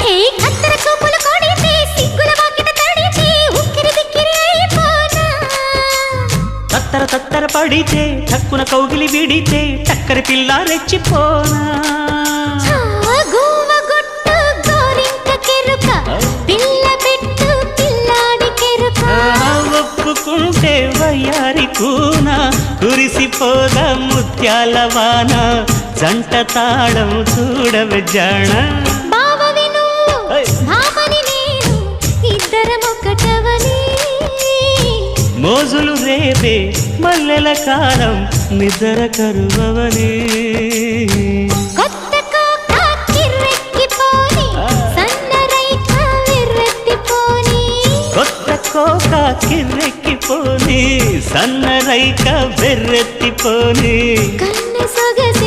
హే కత్తర చూపులు కొడితే సిగ్గుల వాకిట తడితే ఉక్కిరి బిక్కిరి అయిపోనా తత్తర తత్తర పడితే టక్కున కౌగిలి విడితే టక్కరి పిల్ల రెచ్చిపోనా గోవ గొట్టు గోరింక కెరుక పిల్ల పెట్టు పిల్లాడి కెరుక ఒప్పుకుంటే వయ్యారి కూన కురిసిపోదా ముత్యాల వాన జంట తాళం చూడవే జాణ బావవి నువ్వు భామని నేను ఇద్దరం ఒకటవని మోజులు రేపే మల్లెల కాలం నిద్ర కరువవని కొత్త కోక కిర్రెక్కిపోని సన్నరైక విర్రెత్తిపోని కొత్త కోక కిర్రెక్కిపోని సన్నరైక బెర్రెత్తిపోని కన్నె సొగసి